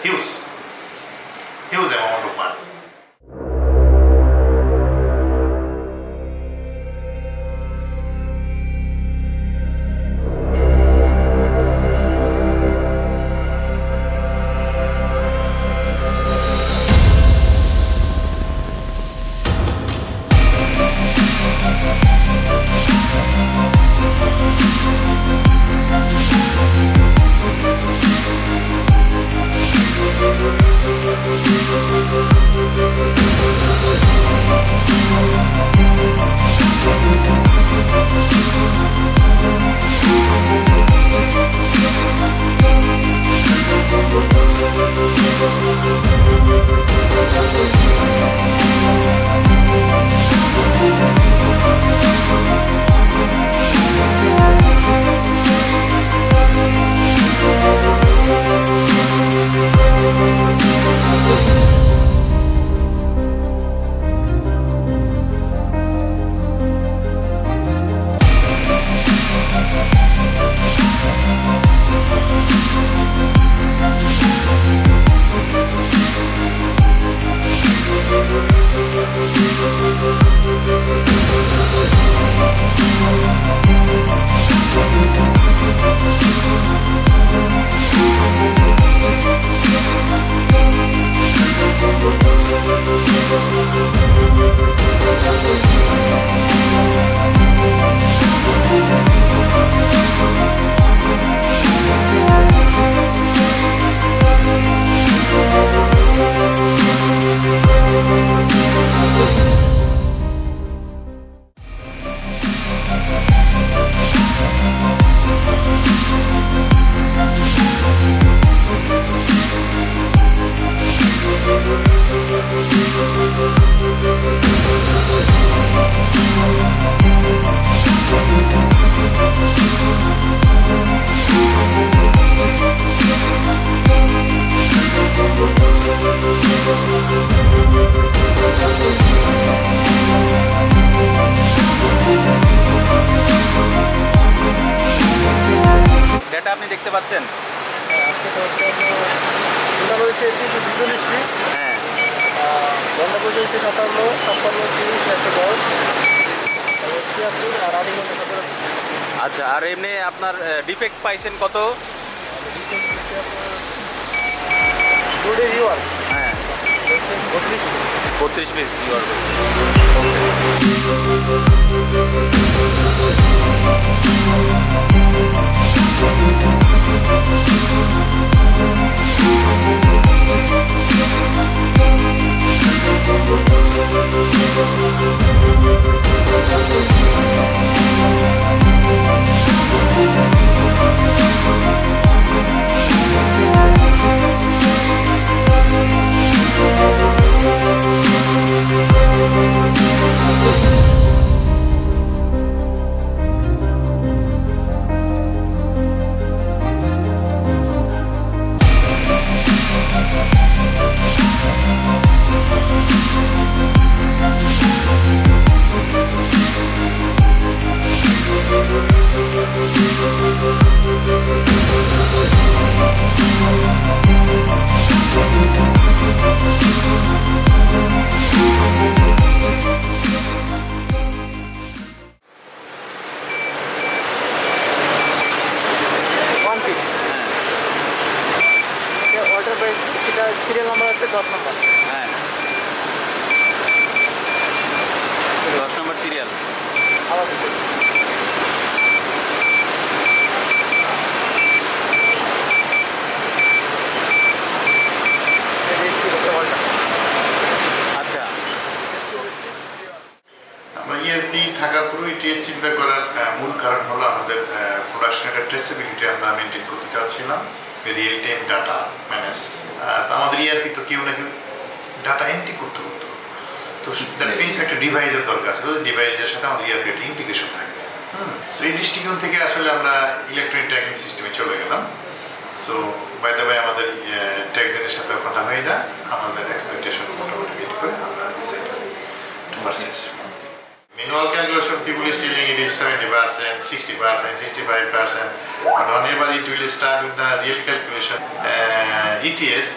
huge amount of money. Data আপনি দেখতে পাচ্ছেন? আজকে তো হচ্ছে টোটাল হয়েছে 346 পিস। হ্যাঁ, বন্ধপতি হয়েছে 57, 30, 110, 76 আর রানিং হচ্ছে 17। আচ্ছা, আর এমনি আপনার ডিফেক্ট পাইছেন কত? দুটো রিওয়ার্ড হ্যাঁ, হয়েছে 32 32 piece piece. Reward. Serial number আছে 10 নম্বর। হ্যাঁ, 10 নম্বর সিরিয়াল। আবার আচ্ছা, আমরা ইআরপি থাকার পরেও এটি চিন্তা করার মূল কারণ হলো আমাদের প্রোডাকশনের ট্রেসেবিলিটি আমরা মেনটেন করতে চাচ্ছিলাম, রিয়েল টাইম ডাটা ম্যানেজ। তো আমাদের ইআরপি তো কেউ না কেউ ডাটা এন্ট্রি করতে হতো, তো দ্যাট মিনস একটা ডিভাইসের দরকার ছিল, ডিভাইসের সাথে আমাদের ইআরপি একটা ইন্টিগ্রেশন থাকবে। সো এই দৃষ্টিকোণ থেকে আসলে আমরা ইলেকট্রনিক ট্র্যাকিং সিস্টেমে চলে গেলাম। সো বাই দ্য ওয়ে আমাদের ট্যাক্সের সাথে কথা হয়ে যায়, আমাদের এক্সপেকটেশন মোটামুটি মিট করে আমরা ডিসাইড করি two purchase. Manual calculation, people is telling it is 70%, 60%, 65%, but whenever it will start with the real calculation, ETS,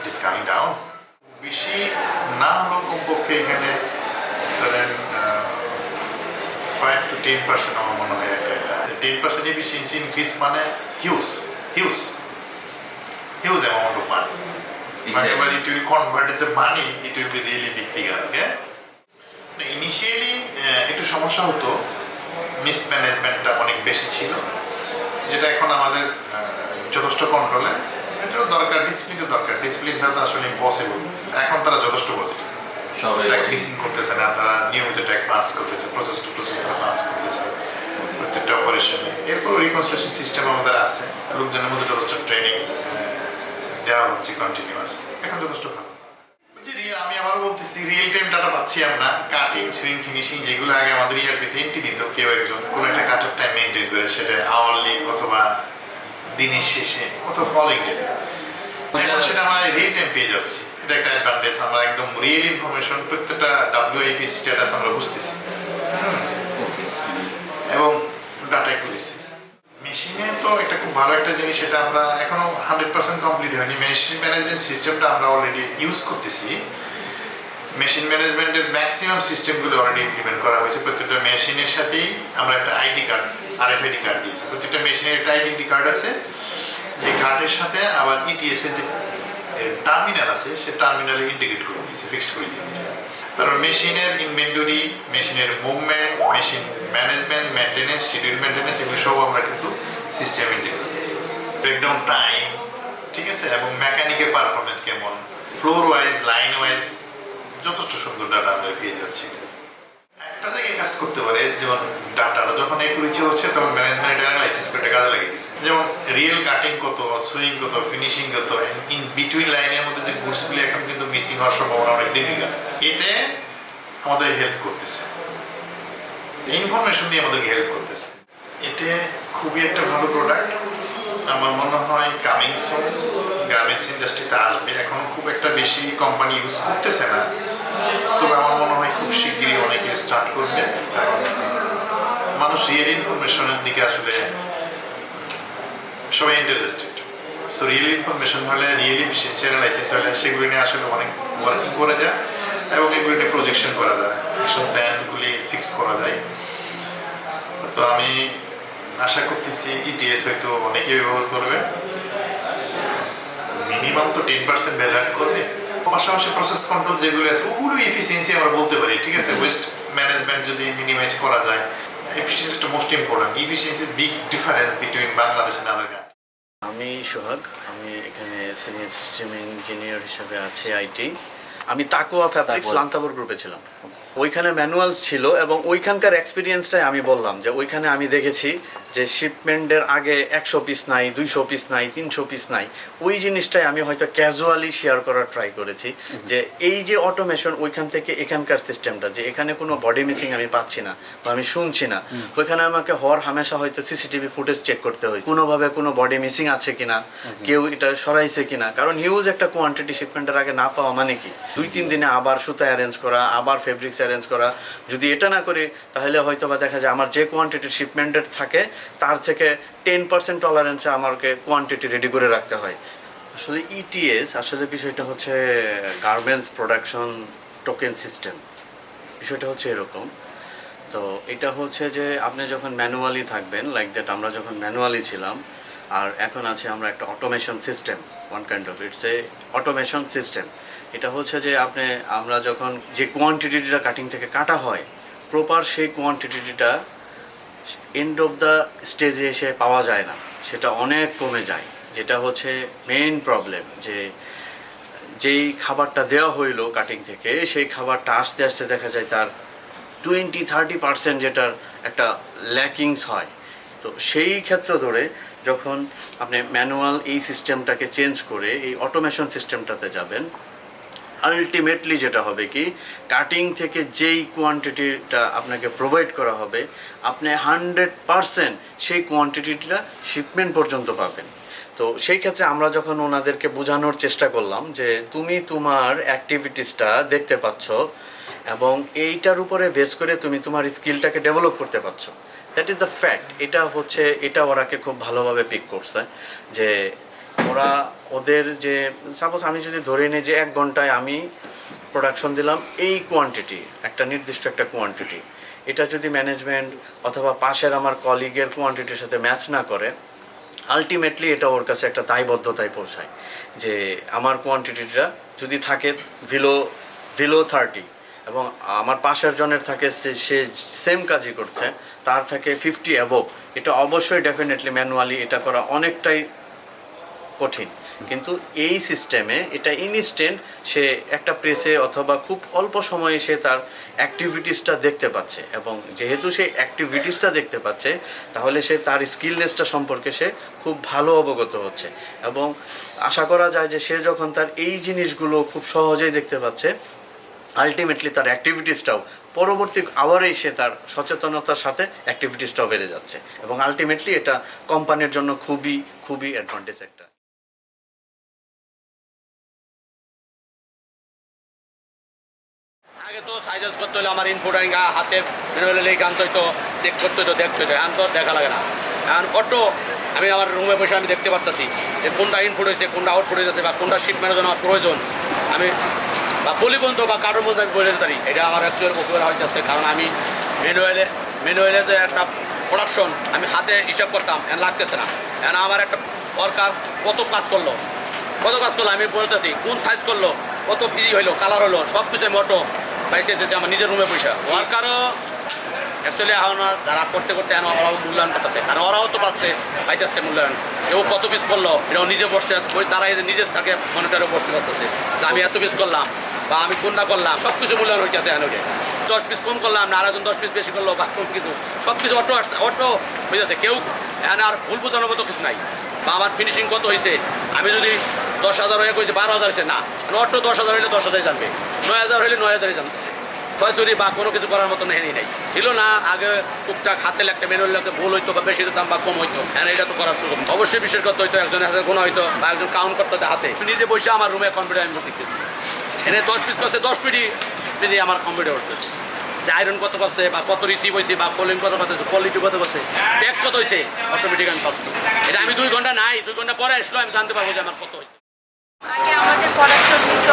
it is coming down. বেশি না হলেও কমপক্ষে এখানে ধরেন 5 to 10% আমার মনে হয় এটা 10% এফিসিয়েন্সি ইনক্রিজ মানে huge huge huge amount of money. Whenever it will convert as a money, it will be really big figure, okay? Initially একটু সমস্যা হতো, মিসম্যানেজমেন্টটা অনেক বেশি ছিল, যেটা এখন আমাদের যথেষ্ট কন্ট্রোলে। এটারও দরকার, ডিসিপ্লিনের দরকার, ডিসিপ্লিন ছাড়া তো আসলে ইম্পসিবল। এখন তারা যথেষ্ট পজিটিভ, ট্যাক্স মিসিং করতেছে না, তারা নিয়মিত ট্যাক্স পাস করতেছে, প্রসেস টু প্রসেস তারা পাস করতেছে প্রত্যেকটা অপারেশনে। এরপর রিকনসিলেশন সিস্টেম আমাদের আছে, লোকজনের মধ্যে যথেষ্ট ট্রেনিং দেওয়া হচ্ছে কন্টিনিউয়াস, এখন যথেষ্ট ভালো। আমি আবারও বলতেছি, রিয়েল টাইম ডাটা পাচ্ছি আমরা, কাটিং, সুইং, ফিনিশিং, যেগুলো আগে আমাদের ইয়ারপিতে এন্ট্রি দিত কেউ একজন কোনো একটা কাট অফ টাইম মেনটেন করে, সেটা আওয়ারলি অথবা দিনের শেষে অথবা ফলোইং ডে, এখন সেটা আমরা রিয়েল টাইম পেয়ে যাচ্ছি। এটা একটা অ্যাডভান্টেজ, আমরা একদম রিয়েল ইনফরমেশন প্রত্যেকটা WIP স্ট্যাটাস আমরা বুঝতেছি এবং ডাটা অ্যাকুরেসি। মেশিনে তো একটা খুব ভালো একটা জিনিস, সেটা আমরা এখনো 100% কমপ্লিট হয়নি। মেশিন ম্যানেজমেন্ট সিস্টেমটা আমরা অলরেডি ইউজ করতেছি। মেশিন ম্যানেজমেন্টের ম্যাক্সিমাম সিস্টেমগুলো অলরেডি ইমপ্লিমেন্ট করা হয়েছে। প্রত্যেকটা মেশিনের সাথেই আমরা একটা আইডি কার্ড, RFID কার্ড দিয়েছি। প্রত্যেকটা মেশিনের একটা আইডেন্টি কার্ড আছে, যে কার্ডের সাথে আবার ETS এর যে টার্মিনাল আছে, সে টার্মিনালে ইন্টিগ্রেট করে দিয়েছে, ফিক্সড করে দিয়েছে। তারপর মেশিনের ইনভেন্টরি, মেশিনের movement, machine management, maintenance, schedule maintenance, এগুলো সব আমরা কিন্তু সিস্টেম ইন্টিগ্রেট করতেছি। ব্রেকডাউন টাইম, ঠিক আছে, এবং মেকানিকের পারফরমেন্স কেমন, ফ্লোর ওয়াইজ, লাইন ওয়াইজ যথেষ্ট সুন্দর ডাটা আমরা পেয়ে যাচ্ছি। একটা জায়গায় কাজ করতে পারে, যেমন ডাটাটা যখন অ্যাকুরেসি হচ্ছে তখন ম্যানেজমেন্ট অ্যানালাইসিস করে কাজে লাগিয়ে দিচ্ছে। যেমন রিয়েল কাটিং কত, সুইং কত, ফিনিশিং কত, ইন বিটুইন লাইনের মধ্যে যে গুডসগুলি এখন কিন্তু মিসিং হওয়ার সম্ভাবনা অনেক ডিফিকাল্ট। এটা আমাদের হেল্প করতেছে, ইনফরমেশন দিয়ে আমাদেরকে হেল্প করতেছে। এটা খুবই একটা ভালো প্রোডাক্ট, আমার মনে হয় কামিং সুন গার্মেন্টস ইন্ডাস্ট্রিতে আসবে। এখন খুব একটা বেশি কোম্পানি ইউজ করতেছে না, তবে আমার মনে হয় খুব শিগগিরই অনেকে স্টার্ট করবে। কারণ মানুষ রিয়েল ইনফরমেশনের দিকে আসলে সবাই ইন্টারেস্টেড। সো রিয়েল ইনফরমেশন হলে, রিয়েল এফিসিয়েন্সি অ্যানালাইসিস হলে সেগুলি নিয়ে আসলে অনেক ওয়ার্কিং করা যায় এবং এগুলি নিয়ে প্রজেকশন করা যায়, অ্যাকশন প্ল্যানগুলি ফিক্স করা যায়। তো আমি আশা করতেছি ETS হয়তো অনেকে ব্যবহার করবে, মিনিমাম তো 10% ভ্যালু অ্যাড করবে। পাশাপাশি প্রসেস কন্ট্রোল যেগুলো আছে ওগুলো এফিসিয়েন্সি আমরা বলতে পারি, ঠিক আছে। ওয়েস্ট ম্যানেজমেন্ট যদি মিনিমাইজ করা যায়, এফিসিয়েন্সিটা most important. Efficiency big difference between Bangladesh and other country. আমি সোহাগ, আমি এখানে সিনিয়র সিস্টেম ইঞ্জিনিয়ার হিসেবে আছি IT। আমি তাকুয়া ফ্যাব্রিক্স লান্তাবর গ্রুপে ছিলাম। ওইখানে ম্যানুয়াল ছিল এবং ওইখানকার এক্সপিরিয়েন্সটাই আমি বললাম যে ওইখানে আমি দেখেছি যে শিপমেন্টের আগে 100 পিস নাই, 200 পিস নাই, 300 পিস নাই। ওই জিনিসটাই আমি হয়তো ক্যাজুয়ালি শেয়ার করার ট্রাই করেছি যে এই যে অটোমেশন ওইখান থেকে এখানকার সিস্টেমটা, যে এখানে কোনো বডি মিসিং আমি পাচ্ছি না বা আমি শুনছি না। ওইখানে আমাকে হামেশা হয়তো CCTV ফুটেজ চেক করতে হয়, কোনোভাবে কোনো বডি মিসিং আছে কিনা, কেউ এটা সরাইছে কিনা। কারণ হিউজ একটা কোয়ান্টিটি শিপমেন্টের আগে না পাওয়া মানে কি 2-3 দিনে আবার সুতা অ্যারেঞ্জ করা, আবার ফেব্রিক্স অ্যারেঞ্জ করা। যদি এটা না করি তাহলে হয়তো বা দেখা যায় আমার যে কোয়ান্টিটির শিপমেন্টের থাকে তার থেকে 10% টলারেন্সে আমাকে কোয়ান্টিটি রেডি করে রাখতে হয়। আসলে ETS আসলে বিষয়টা হচ্ছে গার্মেন্টস প্রোডাকশন টোকেন সিস্টেম। বিষয়টা হচ্ছে এরকম। তো এটা হচ্ছে যে আপনি যখন ম্যানুয়ালি থাকবেন, লাইক দ্যাট আমরা যখন ম্যানুয়ালি ছিলাম, আর এখন আছে আমরা একটা automation system, one kind of it's a automation system. এটা হচ্ছে যে আমরা যখন যে কোয়ান্টিটিটা কাটিং থেকে কাটা হয়, প্রপার সেই কোয়ান্টিটিটা এন্ড অফ দ্য স্টেজে এসে পাওয়া যায় না, সেটা অনেক কমে যায়। যেটা হচ্ছে মেইন প্রবলেম, যে যেই খাবারটা দেওয়া হইলো কাটিং থেকে, সেই খাবারটা আস্তে আস্তে দেখা যায় তার 20-30% যেটার একটা ল্যাকিংস হয়। তো সেই ক্ষেত্র ধরে যখন আপনি ম্যানুয়াল এই সিস্টেমটাকে চেঞ্জ করে এই অটোমেশন সিস্টেমটাতে যাবেন, আলটিমেটলি যেটা হবে কি, কাটিং থেকে যেই কোয়ান্টিটিটা আপনাকে প্রোভাইড করা হবে, আপনি 100% সেই কোয়ান্টিটিটা শিপমেন্ট পর্যন্ত পাবেন। তো সেই ক্ষেত্রে আমরা যখন ওনাদেরকে বোঝানোর চেষ্টা করলাম যে তুমি তোমার অ্যাক্টিভিটিসটা দেখতে পাচ্ছ এবং এইটার উপরে বেস করে তুমি তোমার স্কিলটাকে ডেভেলপ করতে পারছো, দ্যাট ইজ দ্য ফ্যাক্ট। এটা ওরাকে খুব ভালোভাবে পিক করছে যে ওরা ওদের যে সাপোজ আমি যদি ধরে নিই যে 1 ঘন্টায় আমি প্রোডাকশন দিলাম এই কোয়ান্টিটি, একটা নির্দিষ্ট একটা কোয়ান্টিটি, এটা যদি ম্যানেজমেন্ট অথবা পাশের আমার কলিগের কোয়ান্টিটির সাথে ম্যাচ না করে, আলটিমেটলি এটা ওর কাছে একটা দায়বদ্ধতায় পৌঁছায় যে আমার কোয়ান্টিটিটা যদি থাকে বিলো 30 এবং আমার পাশের জনের থাকে সে সেম কাজই করছে, তার থাকে 50 অ্যাবভ, এটা অবশ্যই ডেফিনেটলি ম্যানুয়ালি এটা করা অনেকটাই কঠিন। কিন্তু এই সিস্টেমে এটা ইনস্ট্যান্ট, সে একটা প্রেসে অথবা খুব অল্প সময়ে সে তার অ্যাক্টিভিটিসটা দেখতে পাচ্ছে, এবং যেহেতু সে অ্যাক্টিভিটিসটা দেখতে পাচ্ছে তাহলে সে তার স্কিলনেসটা সম্পর্কে সে খুব ভালো অবগত হচ্ছে, এবং আশা করা যায় যে সে যখন তার এই জিনিসগুলো খুব সহজেই দেখতে পাচ্ছে, আলটিমেটলি তার অ্যাক্টিভিটিসটাও পরবর্তী আওয়ারেই সে তার সচেতনতার সাথে অ্যাক্টিভিটিসটাও বেড়ে যাচ্ছে, এবং আলটিমেটলি এটা কোম্পানির জন্য খুবই খুবই অ্যাডভান্টেজ একটা। আগে তো সাইজেস করতে হলে আমার ইনপুট হাতে ম্যানুয়ালি আনতে হইতো, চেক করতে হইতো, দেখতে হইতো। এখন তো দেখা লাগে না, এখন অটো আমি আমার রুমে বসে আমি দেখতে পারতেছি যে কোনটা ইনপুট হয়েছে, কোনটা আউটপুট হয়েছে, বা কোনটা শিপ ম্যানেজ আমার প্রয়োজন, আমি বা পলি বন্ধ বা কার্ডের মধ্যে আমি বলে দিতে পারি। এটা আমার অ্যাকচুয়াল উপকার হইতেছে, কারণ আমি ম্যানুয়ালে যে একটা প্রোডাকশন আমি হাতে হিসাব করতাম, এখন লাগতেছে না। এখন আমার একটা ওয়ার্কার কত কাজ করলো আমি বলতেছি, কোন সাইজ করলো, কত পিজি হইলো, কালার হলো, সব কিছু মোটো পাইছে যে আমার নিজের রুমে পয়সা। ওয়ার্কারও অ্যাকচুয়ালি এখন যারা করতে এখন ওরাও মূল্যায়ন করতেছে, কারণ ওরাও তো পাইতেছে মূল্যায়ন। কেউ কত পিস করলো এটাও নিজে বসতে, ওই তারা নিজের থাকে মনিটরে বসতে পারতেছে যে আমি এত পিস করলাম বা আমি কোনটা করলাম, সব কিছু মূল্যায়ন হইতেছে। এখন ওইটা 10 পিস কম করলাম না, আরেকজন 10 পিস বেশি করলো বা কম, কিন্তু সব কিছু অটো হয়ে যাচ্ছে। কেউ এখন আর ভুল বোঝানোর মতো কিছু নাই, বা আমার ফিনিশিং কত হয়েছে, আমি যদি 10,000 হয়ে কইছি 12,000 হয়েছে না, অটো 10,000 হইলে 10,000 জানবে, 9,000 হইলে 9,000 জানতেছে। ছয়চুরি বা কোনো কিছু করার মতো নেই ছিল না। আগে টুকটাক হাতে লাগতে ম্যানুয়াল লাগতে ভুল হইতো বা বেশি দিতাম বা কম হইতো, এখন এটা তো করার সুযোগ অবশ্যই বিশেষ করতে হইতো, একজনের হাতে কোনো হইতো বা একজন কাউন্ট করতে হতো হাতে। নিজে বসে আমার রুমে কম্পিউটার আমি দেখতেছি, এনে 10 পিস করছে 10 পিজি আমার কম্পিউটার করতেছে, যে আয়রন কত করছে বা কত রিসিভ হয়েছে বা কলিং কত করতেছে, কোয়ালিটি কত করছে, ব্যাগ কত হয়েছে, অটোমেটিক আমি পাচ্ছি। এটা আমি 2 ঘন্টা নাই, 2 ঘন্টা পরে আসলে আমি জানতে পারবো যে আমার কত হয়েছে। আগে আমাদের পড়াশোনা নিত,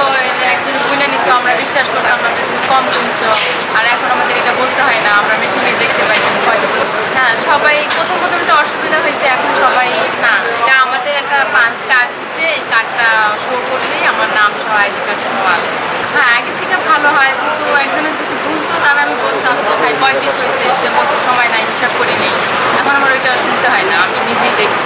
একজন গুনে নিত, আমরা বিশ্বাস করতাম না যে তুমি কম গুনছো, আর এখন আমাদের এটা বলতে হয় না, আমরা মেশিনে দেখতে পাই তুমি কয় দিচ্ছো। হ্যাঁ, সবাই প্রথম একটা অসুবিধা হয়েছে, এখন সবাই না, এটা আমাদের একটা পাঁচ কার্ড দিচ্ছে, এই কার্ডটা শো করলেই আমার নাম সহ আইডি কার্ড সহ আসে। হ্যাঁ, আগে থেকে ভালো হয়, কিন্তু একজনের যদি গুনতো তাহলে আমি বলতাম যে ভাই কয় পিস হয়েছে, সে মতো সময় নাই, হিসাব করে নেই। এখন আমার ওইটা শুনতে হয় না, আমি নিজেই দেখি।